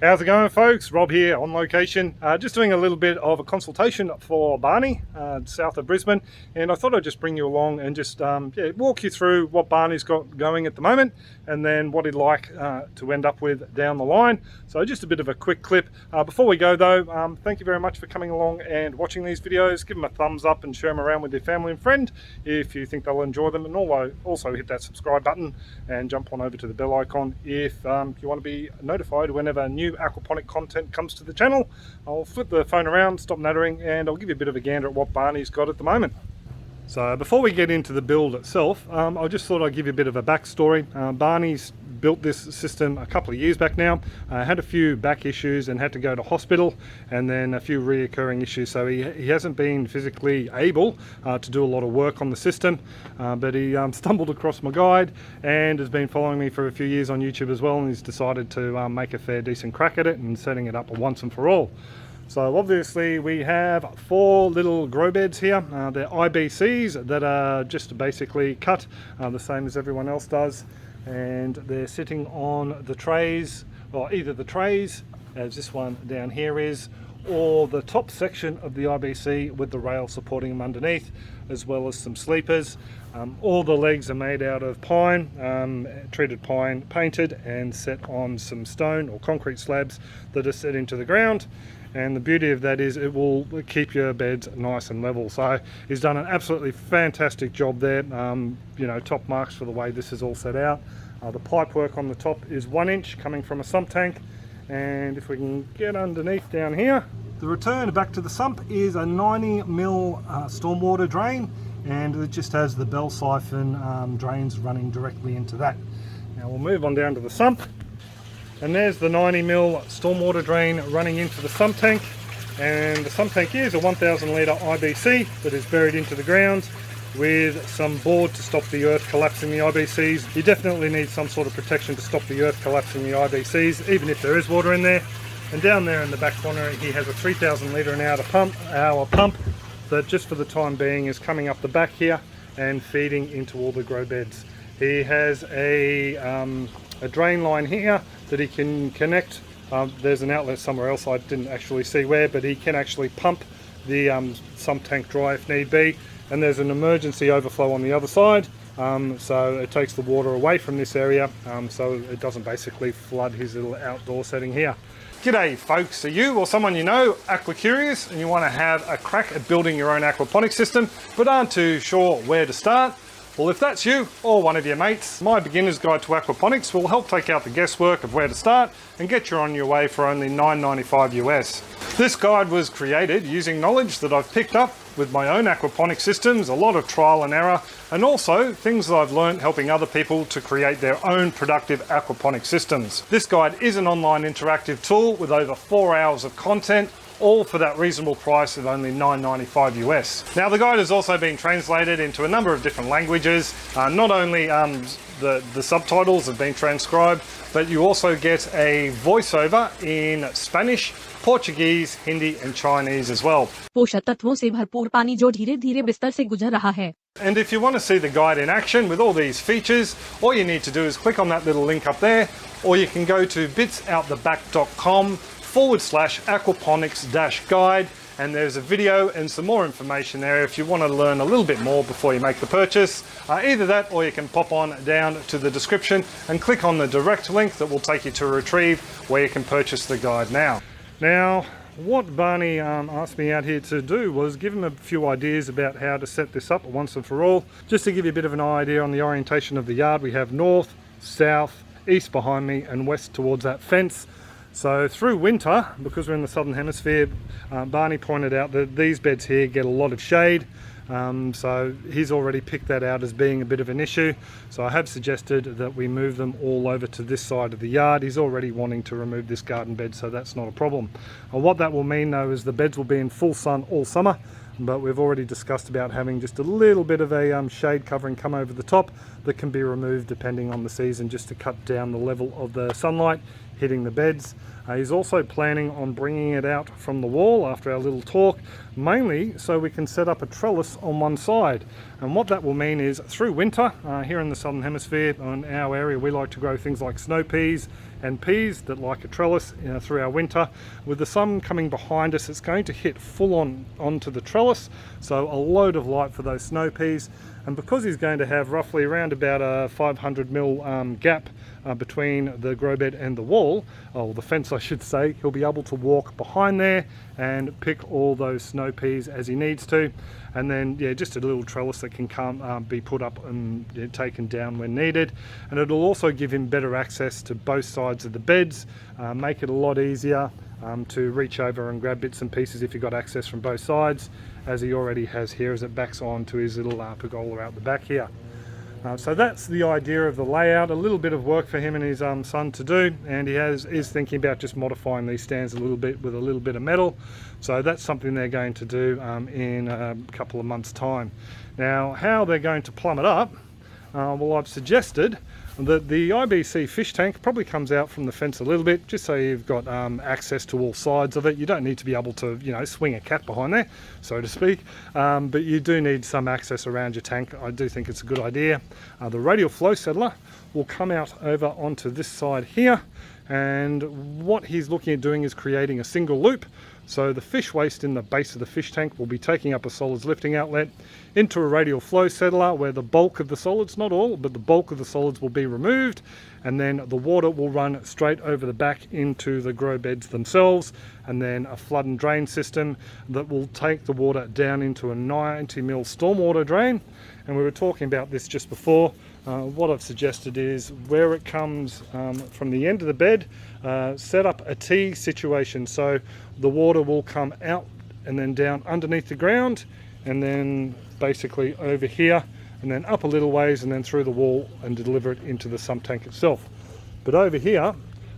How's it going, folks? Rob here on location. Just doing a little bit of a consultation for Barney, south of Brisbane, and I thought I'd just bring you along and just walk you through what Barney's got going at the moment, and then what he'd like to end up with down the line. So just a bit of a quick clip. Before we go though, thank you very much for coming along and watching these videos. Give them a thumbs up and share them around with your family and friend if you think they'll enjoy them, and also hit that subscribe button and jump on over to the bell icon if you want to be notified whenever new aquaponic content comes to the channel. I'll flip the phone around, stop nattering, and I'll give you a bit of a gander at what Barney's got at the moment. So before we get into the build itself, I just thought I'd give you a bit of a backstory. Barney's built this system a couple of years back now, had a few back issues and had to go to hospital, and then a few reoccurring issues, so he hasn't been physically able to do a lot of work on the system, but he stumbled across my guide and has been following me for a few years on YouTube as well, and he's decided to make a fair decent crack at it and setting it up once and for all. So obviously we have 4 little grow beds here. They're IBCs that are just basically cut the same as everyone else does, and they're sitting on the trays, or either the trays as this one down here is, or the top section of the IBC with the rail supporting them underneath, as well as some sleepers. All the legs are made out of pine, treated pine, painted and set on some stone or concrete slabs that are set into the ground. And the beauty of that is it will keep your beds nice and level. So he's done an absolutely fantastic job there. You know, top marks for the way this is all set out. The pipe work on the top is 1 inch coming from a sump tank, and if we can get underneath down here, the return back to the sump is a 90mm stormwater drain, and it just has the bell siphon drains running directly into that. Now we'll move on down to the sump. And there's the 90mm stormwater drain running into the sump tank, and the sump tank is a 1000 litre IBC that is buried into the ground with some board to stop the earth collapsing the IBCs. You definitely need some sort of protection to stop the earth collapsing the IBCs, even if there is water in there. And down there in the back corner he has a 3000 litre an hour pump that just for the time being is coming up the back here and feeding into all the grow beds. He has a drain line here that he can connect. There's an outlet somewhere else, I didn't actually see where, but he can actually pump the sump tank dry if need be. And there's an emergency overflow on the other side, so it takes the water away from this area, so it doesn't basically flood his little outdoor setting here. G'day folks, are you or someone you know aqua curious and you want to have a crack at building your own aquaponics system but aren't too sure where to start? Well, if that's you or one of your mates, my beginner's guide to aquaponics will help take out the guesswork of where to start and get you on your way for only $9.95 US. This guide was created using knowledge that I've picked up with my own aquaponics systems, a lot of trial and error, and also things that I've learned helping other people to create their own productive aquaponics systems. This guide is an online interactive tool with over 4 hours of content, all for that reasonable price of only $9.95 US. Now the guide has also been translated into a number of different languages. Not only the subtitles have been transcribed, but you also get a voiceover in Spanish, Portuguese, Hindi and Chinese as well. पोषक तत्वों से भरपूर पानी जो धीरे-धीरे बिस्तर से गुजर रहा है. And if you want to see the guide in action with all these features, all you need to do is click on that little link up there, or you can go to bitsouttheback.com/aquaponics-guide, and there's a video and some more information there if you want to learn a little bit more before you make the purchase. Either that, or you can pop on down to the description and click on the direct link that will take you to Retrieve, where you can purchase the guide now. Now, what Barney asked me out here to do was give him a few ideas about how to set this up once and for all. Just to give you a bit of an idea on the orientation of the yard, we have north, south, east behind me and west towards that fence. So through winter, because we're in the southern hemisphere, Barney pointed out that these beds here get a lot of shade. So he's already picked that out as being a bit of an issue. So I have suggested that we move them all over to this side of the yard. He's already wanting to remove this garden bed, so that's not a problem. What that will mean though is the beds will be in full sun all summer, but we've already discussed about having just a little bit of a shade covering come over the top that can be removed depending on the season, just to cut down the level of the sunlight hitting the beds. He's also planning on bringing it out from the wall after our little talk, mainly so we can set up a trellis on one side. And what that will mean is through winter, here in the southern hemisphere, in our area, we like to grow things like snow peas and peas that like a trellis through our winter. With the sun coming behind us, it's going to hit full on onto the trellis, so a load of light for those snow peas. And because he's going to have roughly around about a 500mm gap between the grow bed and the wall, or the fence I should say, he'll be able to walk behind there and pick all those snow peas as he needs to. And then just a little trellis that can come be put up and taken down when needed. And it'll also give him better access to both sides of the beds, make it a lot easier to reach over and grab bits and pieces if you've got access from both sides, as he already has here as it backs on to his little pergola out the back here. So that's the idea of the layout. A little bit of work for him and his son to do, and he is thinking about just modifying these stands a little bit with a little bit of metal. So that's something they're going to do in a couple of months' time. Now, how they're going to plumb it up, well, I've suggested that the IBC fish tank probably comes out from the fence a little bit, just so you've got access to all sides of it. You don't need to be able to, swing a cat behind there, so to speak, but you do need some access around your tank. I do think it's a good idea. The radial flow settler will come out over onto this side here, and what he's looking at doing is creating a single loop. So the fish waste in the base of the fish tank will be taking up a solids lifting outlet into a radial flow settler, where the bulk of the solids, not all, but the bulk of the solids will be removed, and then the water will run straight over the back into the grow beds themselves, and then a flood and drain system that will take the water down into a 90mm stormwater drain. And we were talking about this just before. What I've suggested is where it comes from the end of the bed, set up a T situation, so the water will come out and then down underneath the ground, and then basically over here, and then up a little ways, and then through the wall and deliver it into the sump tank itself. But over here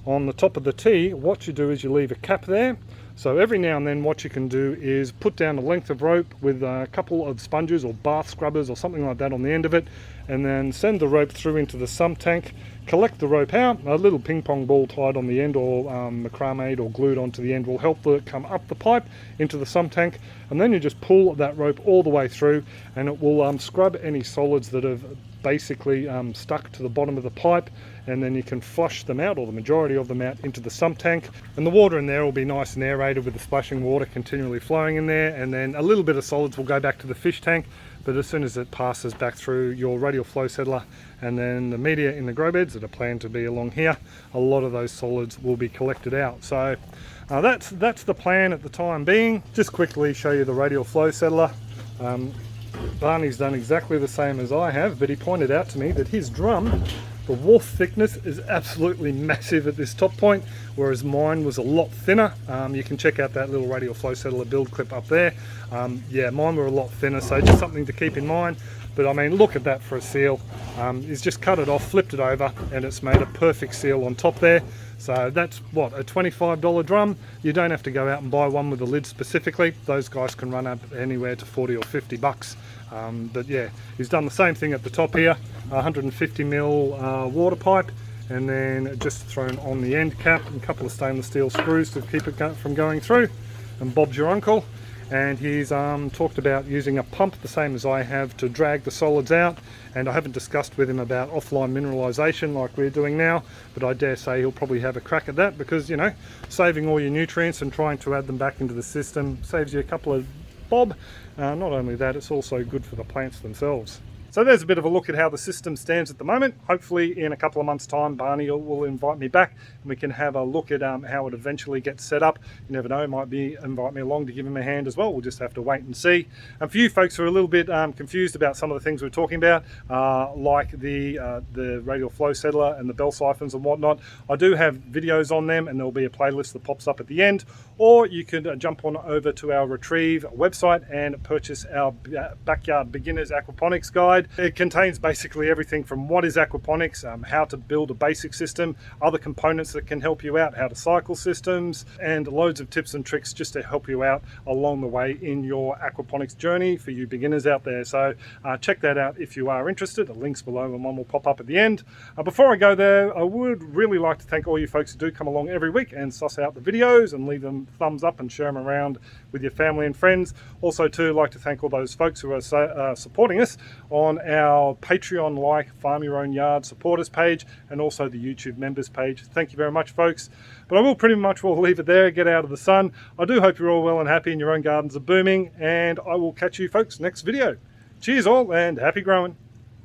on the top of the T, what you do is you leave a cap there. So every now and then what you can do is put down a length of rope with a couple of sponges or bath scrubbers or something like that on the end of it, and then send the rope through into the sump tank, collect the rope out. A little ping pong ball tied on the end, or macrame or glued onto the end, will help it come up the pipe into the sump tank, and then you just pull that rope all the way through, and it will scrub any solids that have basically stuck to the bottom of the pipe, and then you can flush them out, or the majority of them out, into the sump tank. And the water in there will be nice and aerated with the splashing water continually flowing in there, and then a little bit of solids will go back to the fish tank. But as soon as it passes back through your radial flow settler and then the media in the grow beds that are planned to be along here, a lot of those solids will be collected out. So that's the plan at the time being. Just quickly show you the radial flow settler. Barney's done exactly the same as I have, but he pointed out to me that his drum, the wharf thickness is absolutely massive at this top point, whereas mine was a lot thinner. You can check out that little radial flow settler build clip up there. Yeah, mine were a lot thinner, so just something to keep in mind. But I mean, look at that for a seal. He's just cut it off, flipped it over, and it's made a perfect seal on top there. So that's what, a $25 drum. You don't have to go out and buy one with a lid specifically. Those guys can run up anywhere to 40 or 50 bucks. But yeah, he's done the same thing at the top here, 150mm water pipe, and then just thrown on the end cap and a couple of stainless steel screws to keep it from going through. And Bob's your uncle. And he's talked about using a pump the same as I have to drag the solids out, and I haven't discussed with him about offline mineralisation like we're doing now, but I dare say he'll probably have a crack at that, because saving all your nutrients and trying to add them back into the system saves you a couple of bob. Not only that, it's also good for the plants themselves. So there's a bit of a look at how the system stands at the moment. Hopefully in a couple of months' time, Barney will invite me back and we can have a look at how it eventually gets set up. You never know, might invite me along to give him a hand as well. We'll just have to wait and see. And for you folks who are a little bit confused about some of the things we're talking about, like the radial flow settler and the bell siphons and whatnot, I do have videos on them, and there'll be a playlist that pops up at the end. Or you can jump on over to our Retrieve website and purchase our Backyard Beginners Aquaponics Guide. guide. It contains basically everything from what is aquaponics, how to build a basic system, other components that can help you out, how to cycle systems, and loads of tips and tricks just to help you out along the way in your aquaponics journey for you beginners out there. So check that out if you are interested. The link's below and one will pop up at the end. Before I go there, I would really like to thank all you folks who do come along every week and suss out the videos and leave them thumbs up and share them around with your family and friends. Also too, like to thank all those folks who are supporting us on our Patreon-like Farm Your Own Yard supporters page and also the YouTube members page. Thank you very much, folks. But I will pretty much leave it there, get out of the sun. I do hope you're all well and happy and your own gardens are booming, and I will catch you folks next video. Cheers all and happy growing.